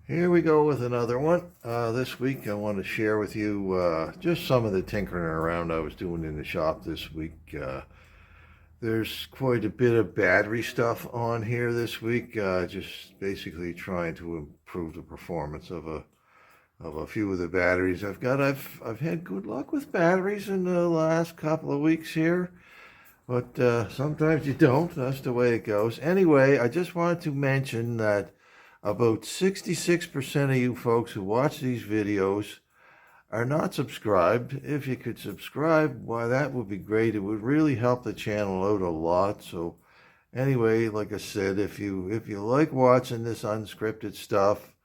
Here we go with another one. This week I want to share with you just some of the tinkering around I was doing in the shop this week. There's quite a bit of battery stuff on here this week, just basically trying to improve the performance of a few of the batteries I've got. I've had good luck with batteries in the last couple of weeks here, but sometimes you don't. That's the way it goes. Anyway, I just wanted to mention that about 66% of you folks who watch these videos are not subscribed. If you could subscribe, why, that would be great. It would really help the channel out a lot. So anyway, like I said, if you like watching this unscripted stuff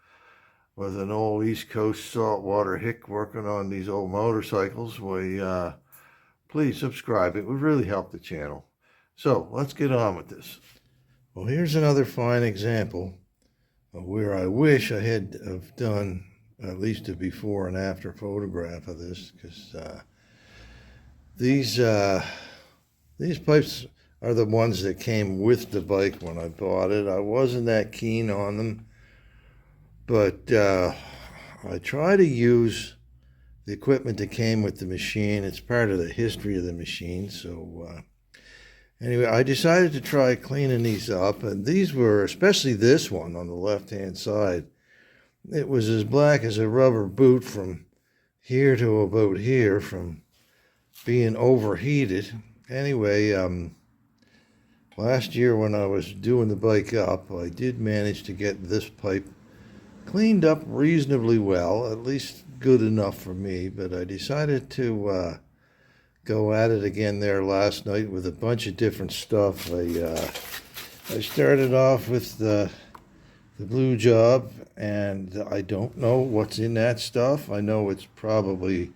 with an old East Coast saltwater hick working on these old motorcycles, why, please subscribe. It would really help the channel. So let's get on with this. Well, here's another fine example where I wish I had have done at least a before and after photograph of this, because these pipes are the ones that came with the bike when I bought it. I wasn't that keen on them, but I try to use the equipment that came with the machine. It's part of the history of the machine. So anyway, I decided to try cleaning these up, and these were, especially this one on the left-hand side, it was as black as a rubber boot from here to about here from being overheated. Anyway, last year when I was doing the bike up, I did manage to get this pipe cleaned up reasonably well, at least good enough for me, but I decided to go at it again there last night with a bunch of different stuff. I started off with the blue job, and I don't know what's in that stuff. I know it's probably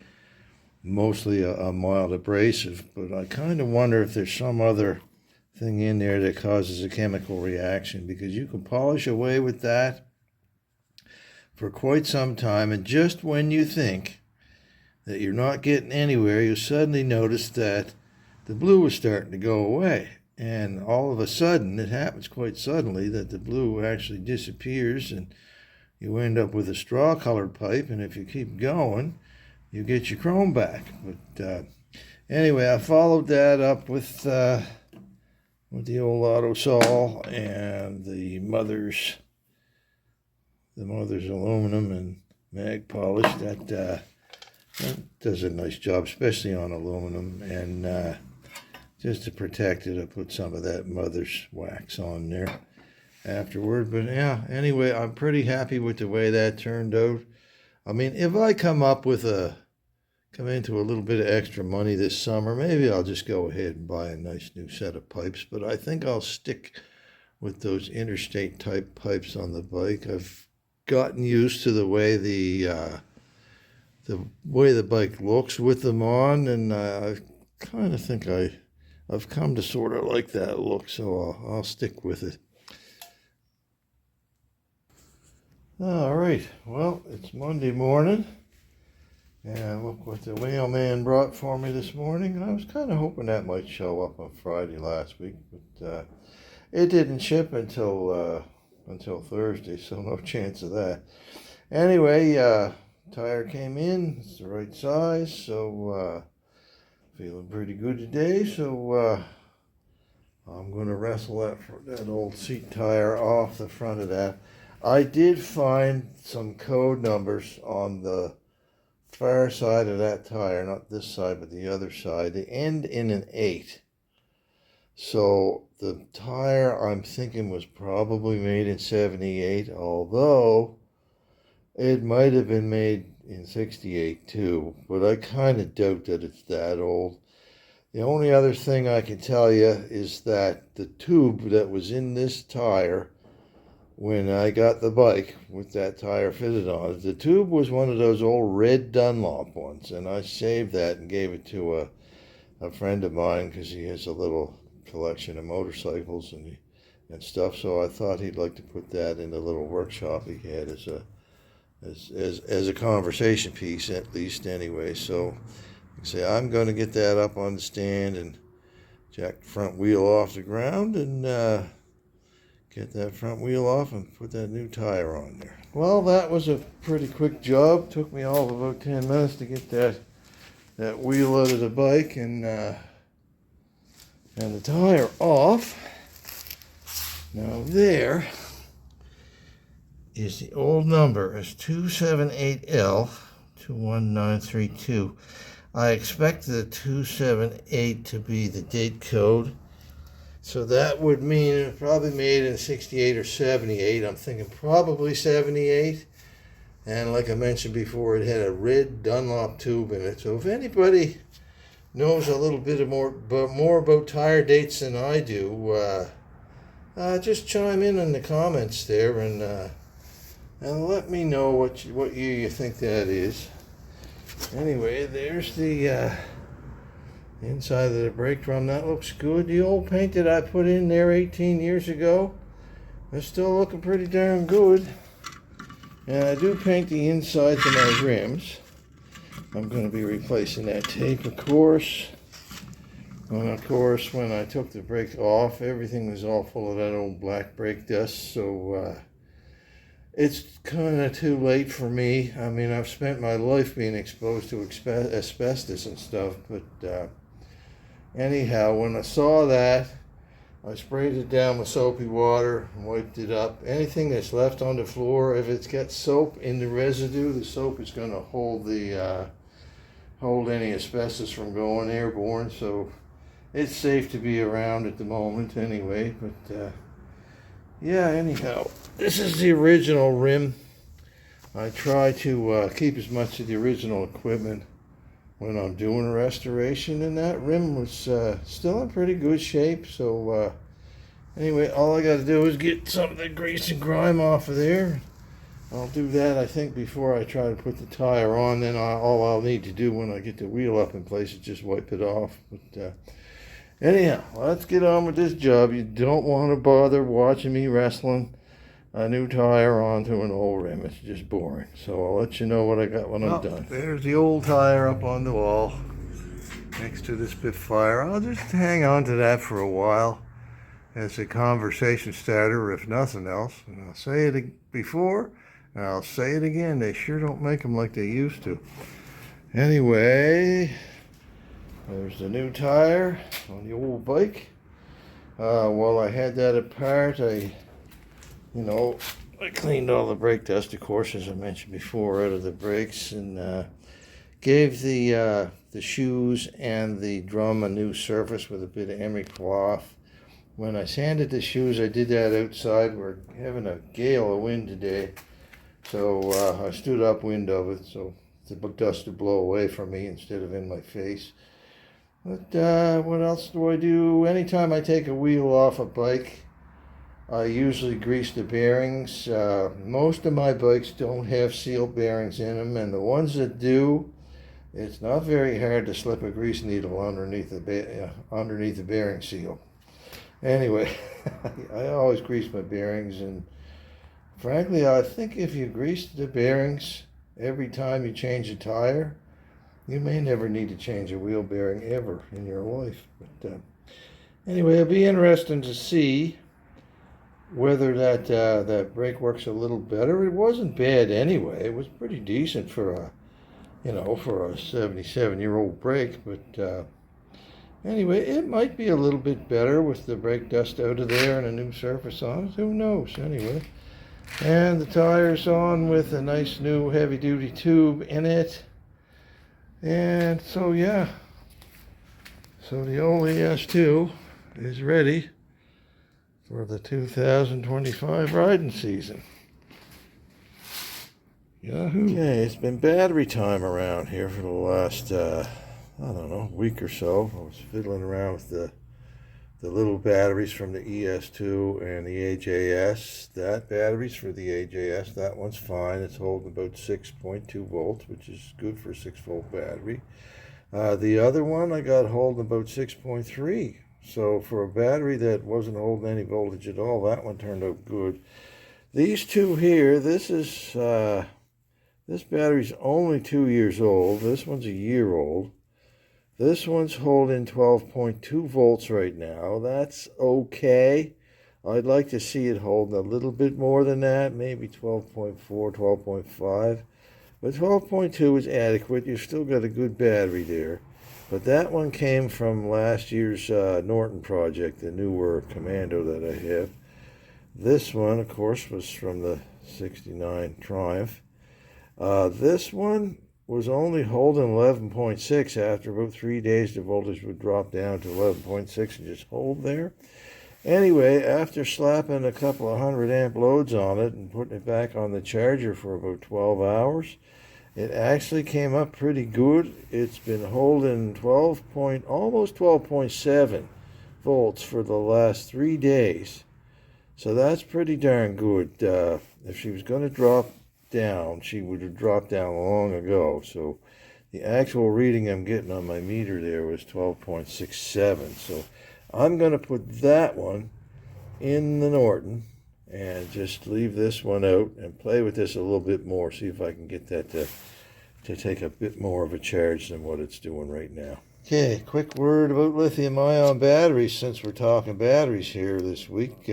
mostly a mild abrasive, but I kind of wonder if there's some other thing in there that causes a chemical reaction, because you can polish away with that for quite some time, and just when you think that you're not getting anywhere, you suddenly notice that the blue is starting to go away. And all of a sudden, it happens quite suddenly, that the blue actually disappears, and you end up with a straw-colored pipe, and if you keep going, you get your chrome back. But anyway, I followed that up with the old Autosol and the mother's aluminum and mag polish. That does a nice job, especially on aluminum. And just to protect it, I put some of that mother's wax on there afterward. But yeah, anyway, I'm pretty happy with the way that turned out. I mean, if I come into a little bit of extra money this summer, maybe I'll just go ahead and buy a nice new set of pipes. But I think I'll stick with those interstate type pipes on the bike. I've gotten used to the way the bike looks with them on, and I kind of think I've come to sort of like that look, so I'll stick with it. All right, well, it's Monday morning, and look what the wheelman brought for me this morning. I was kind of hoping that might show up on Friday last week, but it didn't ship until Thursday, so no chance of that. Anyway, tire came in. It's the right size, so feeling pretty good today. So I'm going to wrestle that old seat tire off the front of that. I did find some code numbers on the far side of that tire, not this side, but the other side. They end in an 8. So the tire, I'm thinking, was probably made in 78, although it might have been made in 68 too, but I kind of doubt that it's that old. The only other thing I can tell you is that the tube that was in this tire when I got the bike with that tire fitted on it, the tube was one of those old red Dunlop ones, and I saved that and gave it to a friend of mine because he has a little collection of motorcycles and stuff, so I thought he'd like to put that in the little workshop he had as a conversation piece, at least anyway. So like I say, I'm going to get that up on the stand and jack the front wheel off the ground and get that front wheel off and put that new tire on there. Well, that was a pretty quick job. Took me all of about 10 minutes to get that wheel out of the bike and the tire off. Now there is the old number. It's 278L 21932. I expect the 278 to be the date code. So that would mean it was probably made in 68 or 78. I'm thinking probably 78. And like I mentioned before, it had a red Dunlop tube in it. So if anybody knows a little bit more about tire dates than I do, just chime in the comments there and let me know what year you think that is. Anyway, there's the inside of the brake drum. That looks good. The old paint that I put in there 18 years ago is still looking pretty darn good. And I do paint the insides of my rims. I'm going to be replacing that tape, of course. And of course, when I took the brake off, everything was all full of that old black brake dust. So it's kind of too late for me. I mean, I've spent my life being exposed to asbestos and stuff. But anyhow, when I saw that, I sprayed it down with soapy water and wiped it up. Anything that's left on the floor, if it's got soap in the residue, the soap is going to hold hold any asbestos from going airborne. So it's safe to be around at the moment anyway. But yeah, anyhow, this is the original rim. I try to keep as much of the original equipment when I'm doing a restoration, and that rim was still in pretty good shape. So anyway, all I got to do is get some of the grease and grime off of there. I'll do that, I think, before I try to put the tire on. Then all I'll need to do when I get the wheel up in place is just wipe it off. But anyhow, let's get on with this job. You don't want to bother watching me wrestling a new tire onto an old rim. It's just boring. So I'll let you know what I got when I'm done. There's the old tire up on the wall next to the Spitfire. I'll just hang on to that for a while as a conversation starter, if nothing else. And I'll say it before, and I'll say it again. They sure don't make them like they used to. Anyway, there's the new tire on the old bike. While I had that apart, I cleaned all the brake dust, of course, as I mentioned before, out of the brakes, and gave the shoes and the drum a new surface with a bit of emery cloth. When I sanded the shoes, I did that outside. We're having a gale of wind today, so I stood upwind of it, so the dust would blow away from me instead of in my face. But what else do I do? Anytime I take a wheel off a bike, I usually grease the bearings. Most of my bikes don't have seal bearings in them, and the ones that do, it's not very hard to slip a grease needle underneath the bearing seal. Anyway, I always grease my bearings, and frankly, I think if you grease the bearings every time you change a tire, you may never need to change a wheel bearing ever in your life. But anyway, it'll be interesting to see whether that brake works a little better. It wasn't bad anyway. It was pretty decent for a 77-year-old brake. But anyway, it might be a little bit better with the brake dust out of there and a new surface on it. Who knows? Anyway, and the tire's on with a nice new heavy-duty tube in it. And so yeah, so the old ES2 is ready for the 2025 riding season. Yahoo! Okay, it's been battery time around here for the last week or so. I was fiddling around with the little batteries from the ES2 and the AJS. That battery's for the AJS. That one's fine. It's holding about 6.2 volts, which is good for a 6-volt battery. The other one I got holding about 6.3. So for a battery that wasn't holding any voltage at all, that one turned out good. These two here, this battery's only 2 years old. This one's a year old. This one's holding 12.2 volts right now. That's okay. I'd like to see it holding a little bit more than that, maybe 12.4, 12.5. But 12.2 is adequate. You've still got a good battery there. But that one came from last year's Norton project, the newer Commando that I have. This one, of course, was from the 69 Triumph. This one was only holding 11.6. After about 3 days, the voltage would drop down to 11.6 and just hold there. Anyway, after slapping a couple of 100 amp loads on it and putting it back on the charger for about 12 hours, it actually came up pretty good. It's been holding almost 12.7 volts for the last 3 days. So that's pretty darn good. If she was going to drop down, she would have dropped down long ago. So the actual reading I'm getting on my meter there was 12.67. So I'm going to put that one in the Norton and just leave this one out and play with this a little bit more. See if I can get that to take a bit more of a charge than what it's doing right now. Okay, quick word about lithium-ion batteries since we're talking batteries here this week.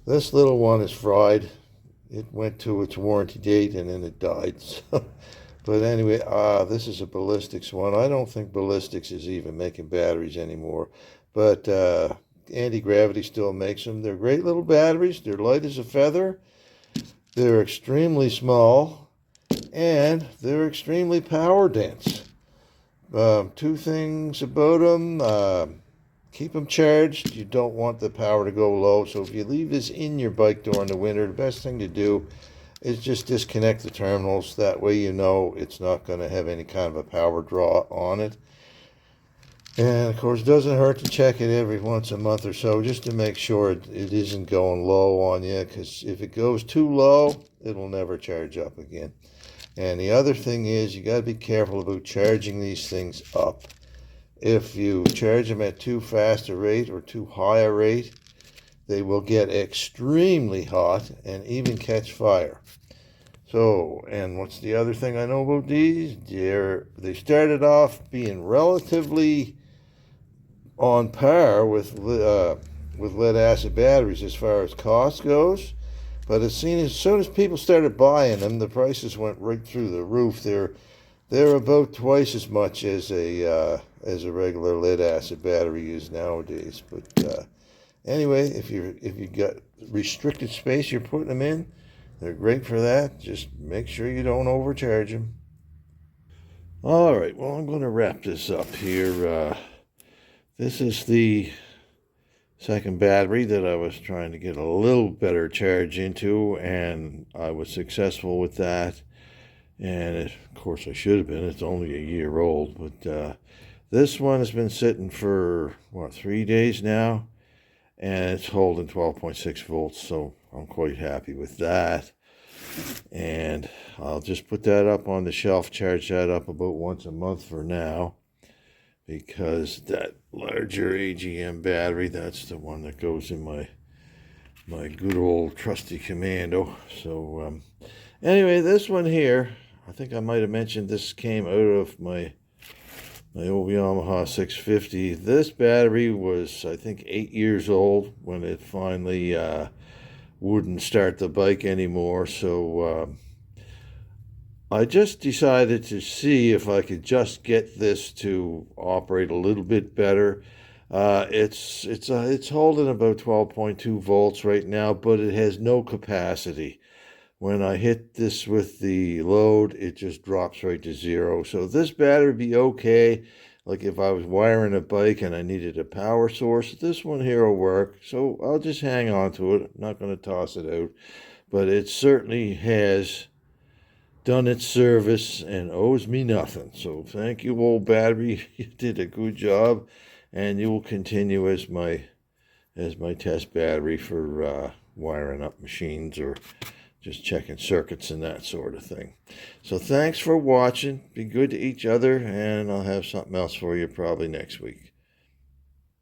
This little one is fried. It went to its warranty date and then it died. So, but anyway, this is a Ballistics one. I don't think Ballistics is even making batteries anymore. But Anti-Gravity still makes them. They're great little batteries. They're light as a feather. They're extremely small. And they're extremely power dense. Two things about them. Keep them charged. You don't want the power to go low. So if you leave this in your bike during the winter, the best thing to do is just disconnect the terminals. That way you know it's not going to have any kind of a power draw on it. And of course, it doesn't hurt to check it every once a month or so just to make sure it isn't going low on you. Because if it goes too low, it'll never charge up again. And the other thing is, you got to be careful about charging these things up. If you charge them at too fast a rate or too high a rate, they will get extremely hot and even catch fire. So, and what's the other thing I know about these? They started off being relatively on par with lead acid batteries as far as cost goes. But as soon as people started buying them, the prices went right through the roof. They're about twice as much as a regular lead acid battery is nowadays. But anyway, if you got restricted space you're putting them in, they're great for that. Just make sure you don't overcharge them. All right, well, I'm going to wrap this up here. This is the second battery that I was trying to get a little better charge into, and I was successful with that. And of course I should have been. It's only a year old, but this one has been sitting for 3 days now, and it's holding 12.6 volts, so I'm quite happy with that. And I'll just put that up on the shelf, charge that up about once a month for now, because that larger AGM battery, that's the one that goes in my good old trusty Commando. So anyway, this one here, I think I might have mentioned this came out of my old Yamaha 650. This battery was, I think, 8 years old when it finally wouldn't start the bike anymore. So I just decided to see if I could just get this to operate a little bit better. It's holding about 12.2 volts right now, but it has no capacity. When I hit this with the load, it just drops right to zero. So this battery would be okay. Like if I was wiring a bike and I needed a power source, this one here will work. So I'll just hang on to it. I'm not going to toss it out. But it certainly has done its service and owes me nothing. So thank you, old battery. You did a good job. And you will continue as my test battery for wiring up machines or just checking circuits and that sort of thing. So thanks for watching. Be good to each other, and I'll have something else for you probably next week.